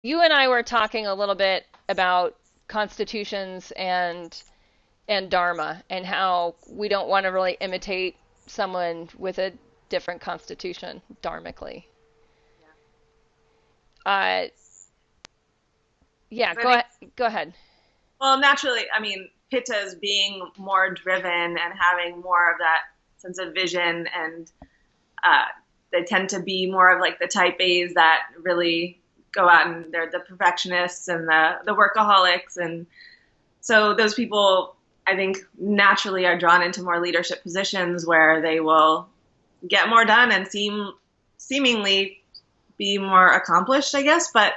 You and I were talking a little bit about constitutions and Dharma and how we don't want to really imitate someone with a different constitution dharmically. Yeah. Uh, yeah, So I think, go ahead. well, naturally, I mean, Pittas being more driven and having more of that sense of vision, and uh, they tend to be more of like the type A's that really go out and they're the perfectionists and the workaholics. And so those people, I think, naturally are drawn into more leadership positions where they will get more done and seemingly be more accomplished, I guess. But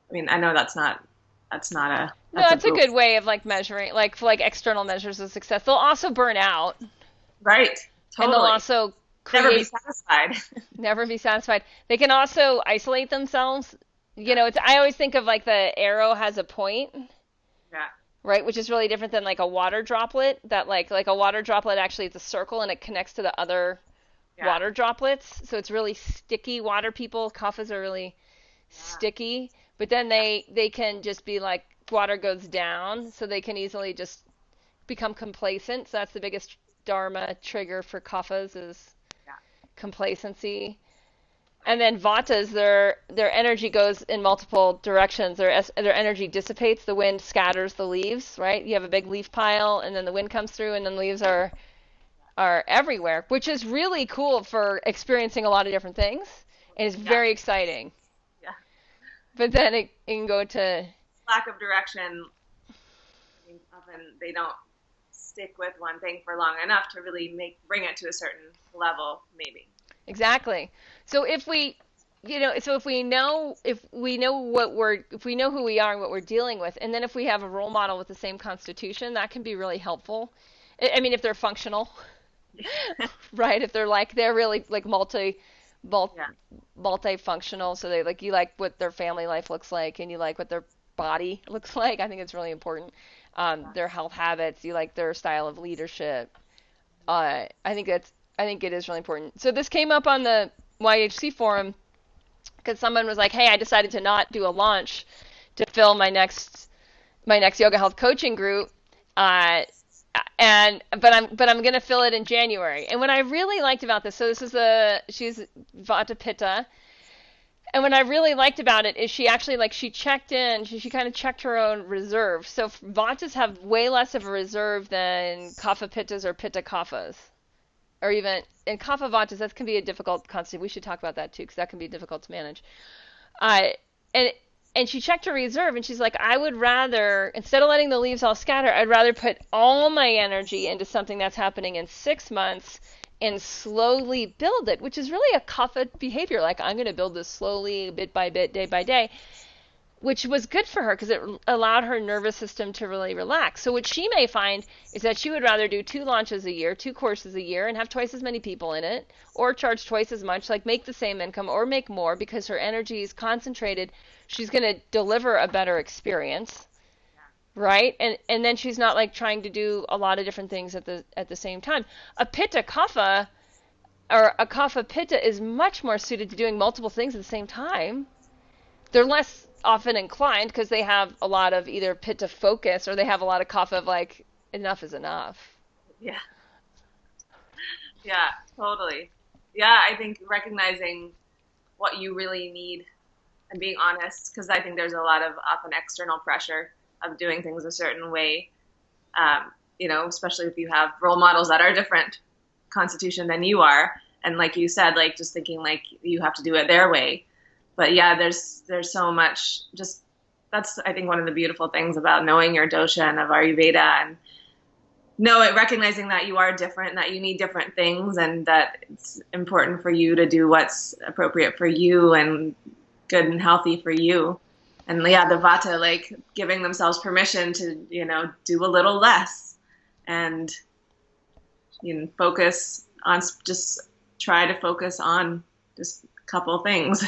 I mean, I know No, that's a that's a rule. good way of like measuring, like for like external measures of success. They'll also burn out, Right. and they'll Totally. also Never be create satisfied. never be satisfied. They can also isolate themselves. Yeah. It's I always think of like the arrow has a point, Yeah. right? Which is really different than like a water droplet. That like a water droplet actually it's a circle and it connects to the other Yeah. water droplets. So it's really sticky. Water people, kafas are really Yeah. sticky, but then they can just be like water goes down, so they can easily just become complacent. So that's the biggest dharma trigger for kafas is Yeah. complacency. And then vatas, their energy goes in multiple directions. Their energy dissipates. The wind scatters the leaves, right? You have a big leaf pile, and then the wind comes through, and then leaves are everywhere, which is really cool for experiencing a lot of different things, and it's Yeah. very exciting. Yeah. But then it can go to Lack of direction. I think often they don't stick with one thing for long enough to really bring it to a certain level, maybe. exactly. So if we know what we're if we know who we are and what we're dealing with, and then if we have a role model with the same constitution, that can be really helpful. I mean, if they're functional, right? If they're really like multi Yeah. multifunctional, so they like you like what their family life looks like, and you like what their body looks like. I think it's really important. Yeah. Their health habits, you like their style of leadership. I think it is really important. So this came up on the YHC forum because someone was like, "Hey, I decided to not do a launch to fill my next yoga health coaching group, uh, and but I'm gonna fill it in January." And what I really liked about this, so this is she's Vata Pitta, and what I really liked about it is she actually like she checked in, she kind of checked her own reserve. So Vatas have way less of a reserve than Kapha Pittas or Pitta Kaphas or even in kapha vatas, that can be a difficult concept. We should talk about that too, because that can be difficult to manage. Uh, and and she checked her reserve, and she's like, I would rather instead of letting the leaves all scatter, I'd rather put all my energy into something that's happening in 6 months and slowly build it, which is really a kapha behavior. Like I'm going to build this slowly, bit by bit, day by day, which was good for her because it allowed her nervous system to really relax. So what she may find is that she would rather do 2 launches a year, 2 courses a year, and have twice as many people in it, or charge twice as much, like make the same income or make more because her energy is concentrated. She's going to deliver a better experience, right? And then she's not like trying to do a lot of different things at the same time. A pitta kapha or a kapha pitta is much more suited to doing multiple things at the same time. They're less often inclined because they have a lot of either pitta focus or they have a lot of kapha of like enough is enough. Yeah. Yeah. Totally. Yeah. I think recognizing what you really need and being honest, because I think there's a lot of often external pressure of doing things a certain way. Especially if you have role models that are different constitution than you are, and like you said, like just thinking like you have to do it their way. But yeah, there's so much. Just that's I think one of the beautiful things about knowing your dosha and of Ayurveda, and know it recognizing that you are different, that you need different things, and that it's important for you to do what's appropriate for you and good and healthy for you. And yeah, the vata, like giving themselves permission to, do a little less and, focus on just try to focus on just a couple things,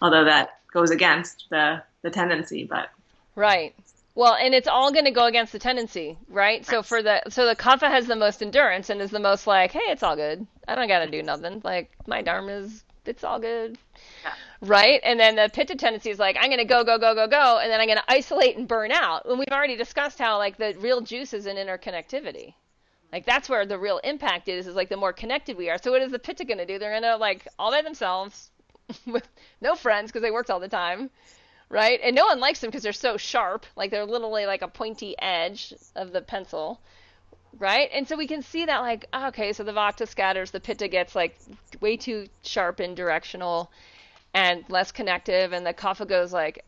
although that goes against the tendency, but Right. Well, and it's all going to go against the tendency, right? right. So the kapha has the most endurance and is the most like, hey, it's all good. I don't got to do nothing. Like my dharma is It's all good. Yeah. Right? And then the pitta tendency is like, I'm going to go, go, go, go, go, and then I'm going to isolate and burn out. And we've already discussed how like the real juice is in interconnectivity. Like that's where the real impact is like the more connected we are. So what is the pitta going to do? They're going to like all by themselves with no friends because they worked all the time, right? And no one likes them because they're so sharp. Like they're literally like a pointy edge of the pencil, right? And so we can see that like, okay, so the vata scatters, the pitta gets like way too sharp and directional and less connective, and the kapha goes like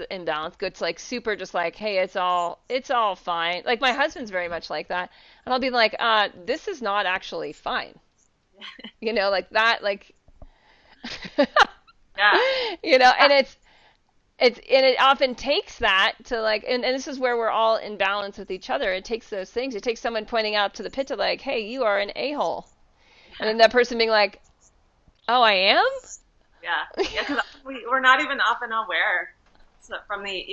imbalance, gets like super just like, hey, it's all fine. Like my husband's very much like that, and I'll be like, this is not actually fine, like that, like Yeah. and and it often takes that to like, and this is where we're all in balance with each other. It takes those things. It takes someone pointing out to the pitta like, hey, you are an a-hole, and then that person being like, oh, I am. Yeah, yeah, because we're not even often aware from the,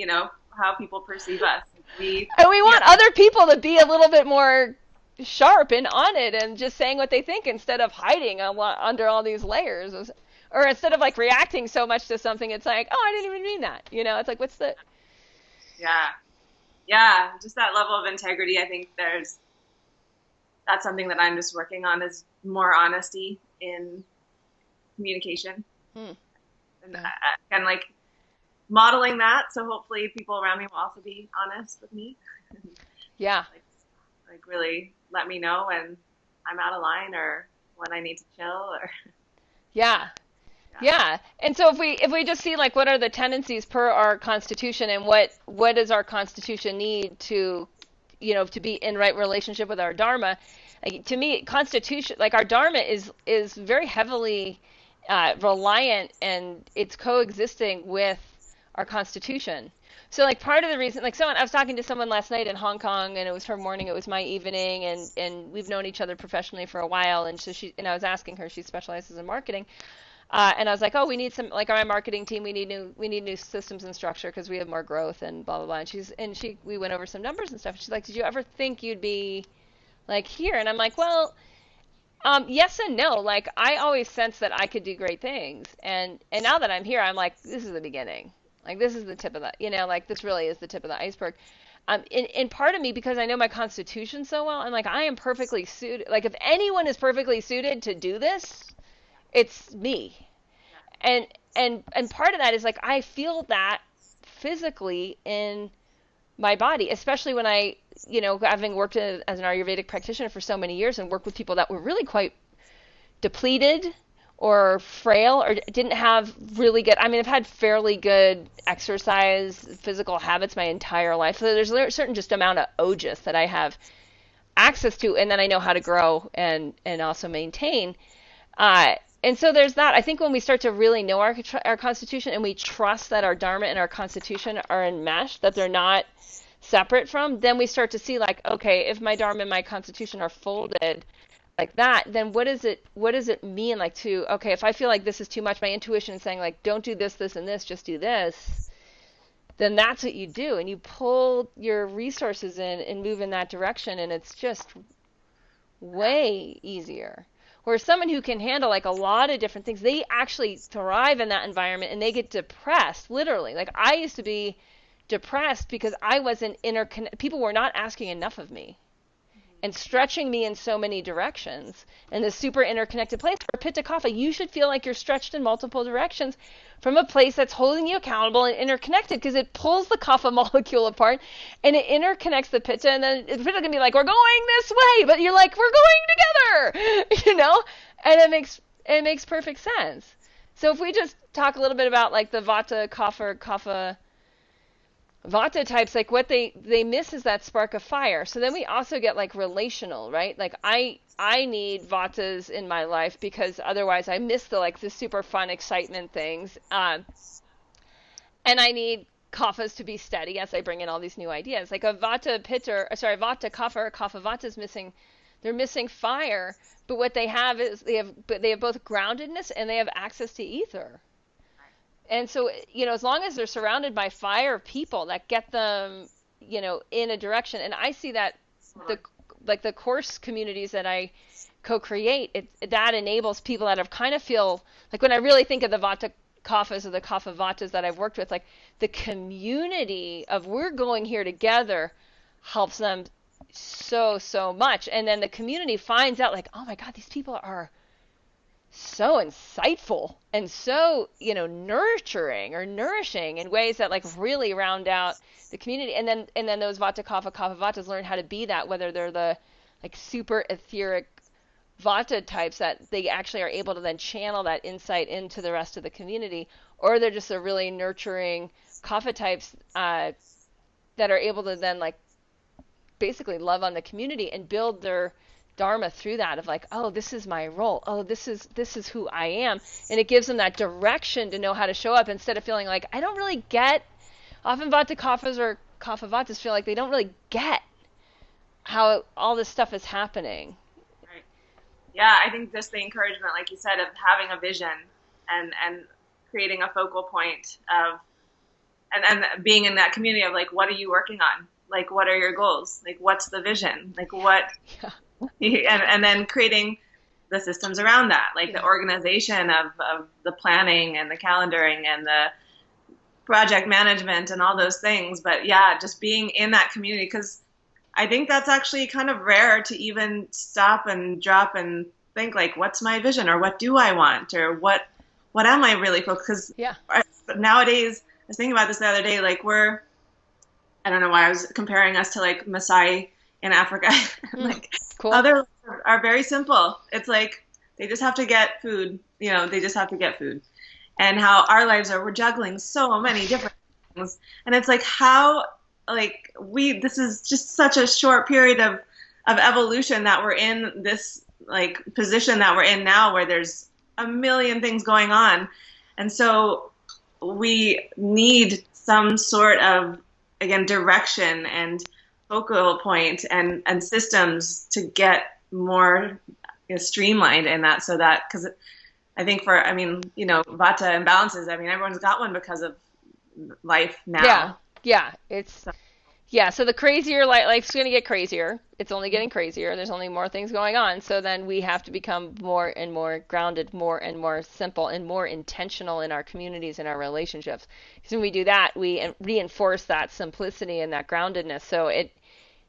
how people perceive us. And we want other people to be a little bit more sharp and on it and just saying what they think instead of hiding under all these layers. Or instead of like reacting so much to something, it's like, oh, I didn't even mean that. It's like, what's the... Yeah. Yeah, just that level of integrity. I think that's something that I'm just working on, is more honesty in communication. And kind of like modeling that, so hopefully people around me will also be honest with me. Yeah. Like really let me know when I'm out of line or when I need to chill or Yeah. And so if we just see like what are the tendencies per our constitution and what does our constitution need to to be in right relationship with our dharma, like, to me constitution, like our dharma is very heavily reliant, and it's coexisting with our constitution. So like part of the reason, like I was talking to someone last night in Hong Kong, and it was her morning, it was my evening, and we've known each other professionally for a while, and so I was asking her, she specializes in marketing, and I was like, oh, we need some, like our marketing team, we need new systems and structure because we have more growth and blah blah blah. And we went over some numbers and stuff. She's like, did you ever think you'd be like here? And I'm like, well, yes and no. Like I always sensed that I could do great things, and now that I'm here, I'm like, this is the beginning. Like this is the tip of the, like this really is the tip of the iceberg. In part of me, because I know my constitution so well, I'm like, I am perfectly suited. Like if anyone is perfectly suited to do this, it's me. And part of that is like I feel that physically in my body, especially when I, having worked as an Ayurvedic practitioner for so many years and worked with people that were really quite depleted or frail or didn't have really good, I mean, I've had fairly good exercise, physical habits my entire life. So there's a certain just amount of ojas that I have access to, and then I know how to grow and also maintain. And so there's that. I think when we start to really know our constitution and we trust that our dharma and our constitution are enmeshed, that they're not separate from, then we start to see like, okay, if my dharma and my constitution are folded like that, then what does it mean, like, to, okay, if I feel like this is too much, my intuition is saying like, don't do this, this, and this, just do this, then that's what you do, and you pull your resources in and move in that direction, and it's just way easier. Where someone who can handle like a lot of different things, they actually thrive in that environment and they get depressed, literally. Like I used to be depressed because I wasn't people were not asking enough of me and stretching me in so many directions in this super interconnected place. For Pitta Kapha, you should feel like you're stretched in multiple directions from a place that's holding you accountable and interconnected, because it pulls the Kapha molecule apart and it interconnects the Pitta, and then the Pitta can be like, we're going this way, but you're like, we're going together, and it makes perfect sense. So if we just talk a little bit about like the Vata, Kapha, Vata types, like what they miss is that spark of fire. So then we also get like relational, right? Like I need Vatas in my life because otherwise I miss the super fun excitement things. And I need Kaphas to be steady as I bring in all these new ideas. Like a Vata Vata Kapha or Kapha Vata is missing. They're missing fire, but what they have is they have both groundedness and they have access to ether. And so, as long as they're surrounded by fire people that get them, in a direction, and I see that the course communities that I co-create, that enables people that have kind of feel like, when I really think of the Vata Kaphas or the Kapha Vatas that I've worked with, like the community of we're going here together helps them so much. And then the community finds out like, oh my God, these people are so insightful and so, nurturing or nourishing in ways that like really round out the community. And then those Vata Kapha Kapha Vatas learn how to be that, whether they're the like super etheric Vata types that they actually are able to then channel that insight into the rest of the community, or they're just a really nurturing Kapha types that are able to then like basically love on the community and build their Dharma through that, of like, oh, this is my role, oh, this is who I am. And it gives them that direction to know how to show up, instead of feeling like, I don't really get, often Vata Kaphas or Kapha Vatas feel like they don't really get how all this stuff is happening. Right. Yeah, I think just the encouragement, like you said, of having a vision and creating a focal point of, and being in that community of like, what are you working on? Like, what are your goals? Like, what's the vision? Like, what? Yeah. And then creating the systems around that, like the organization of the planning and the calendaring and the project management and all those things. But yeah, just being in that community, because I think that's actually kind of rare to even stop and drop and think like, what's my vision, or what do I want, or what am I really focused? Because nowadays, I was thinking about this the other day, like I don't know why I was comparing us to like Maasai in Africa. Like cool. Other are very simple. It's like they just have to get food. They just have to get food. And how our lives are, we're juggling so many different things. And it's like how like this is just such a short period of evolution that we're in this like position that we're in now, where there's a million things going on. And so we need some sort of, again, direction and focal point and systems to get more streamlined in that, so that, because I think Vata imbalances, everyone's got one because of life now. Yeah, so the crazier life's going to get crazier. It's only getting crazier. There's only more things going on. So then we have to become more and more grounded, more and more simple, and more intentional in our communities and our relationships. Because when we do that, we reinforce that simplicity and that groundedness. So it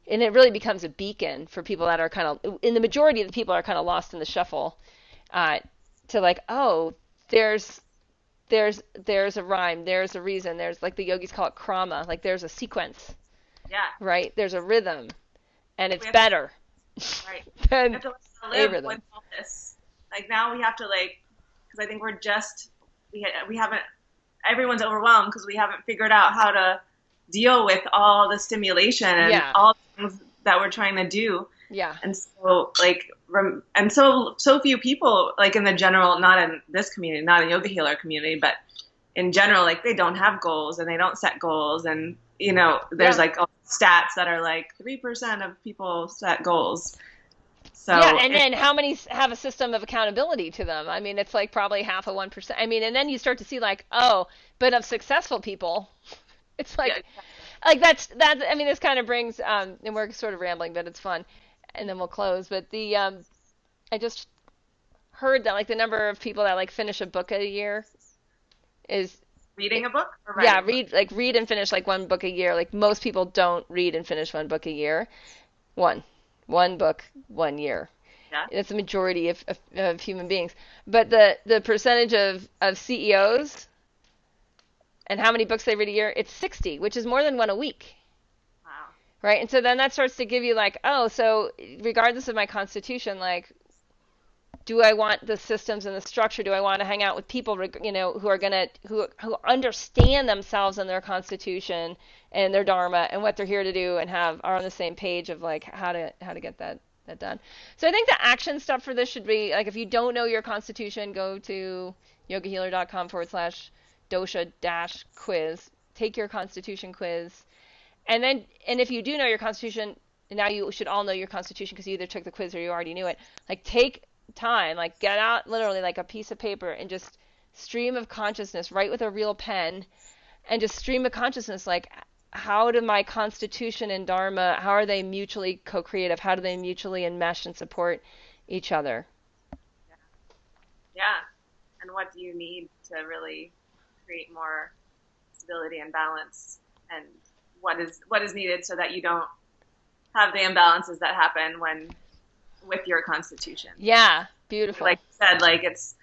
really becomes a beacon for people that are kind of, in the majority of the people are kind of lost in the shuffle, to like, oh, there's a rhyme, there's a reason, there's, like the yogis call it krama, like there's a sequence. Yeah. Right? There's a rhythm, and it's better. Right. Than we have to live with all this. Like now we have to because I think we're just, we haven't, everyone's overwhelmed because we haven't figured out how to deal with all the stimulation and all the things that we're trying to do. Yeah. And so so few people, like in the general, not in this community, not in Yogahealer community, but in general, like they don't have goals and they don't set goals. And, there's like all stats that are like 3% of people set goals. So and then how many have a system of accountability to them? It's like probably half of 1%. And then you start to see like, oh, but of successful people, it's like, like that's, this kind of brings, and we're sort of rambling, but it's fun. And then we'll close. But I just heard that like the number of people that like finish a book a year is reading a book or writing read and finish like one book a year. Like most people don't read and finish one book a year. One book 1 year. Yeah. That's the majority of human beings. But the percentage of CEOs and how many books they read a year, it's 60, which is more than one a week. Wow. Right? And so then that starts to give you like, oh, so regardless of my constitution, like, do I want the systems and the structure? Do I want to hang out with people, who understand themselves and their constitution and their dharma and what they're here to do, and are on the same page of like how to get that done. So I think the action step for this should be like, if you don't know your constitution, go to yogahealer.com/dosha-quiz, take your constitution quiz, and if you do know your constitution, now you should all know your constitution because you either took the quiz or you already knew it. Like take time, like get out literally like a piece of paper and just stream of consciousness, write with a real pen, and just stream of consciousness, like how do my constitution and dharma, how are they mutually co-creative, how do they mutually enmesh and support each other. Yeah. And what do you need to really create more stability and balance? And what is needed so that you don't have the imbalances that happen when with your constitution. Yeah, beautiful. Like you said, like it's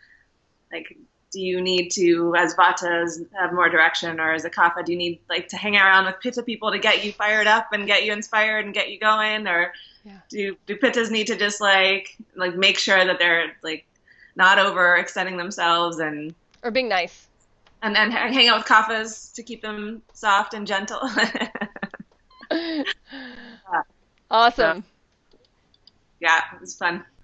like, do you need to, as Vatas, have more direction, or as a Kapha, do you need like to hang around with Pitta people to get you fired up and get you inspired and get you going, or Yeah. do Pittas need to just like make sure that they're like not overextending themselves and Or being nice. and hang out with Kaphas to keep them soft and gentle? Awesome. So, yeah, it was fun.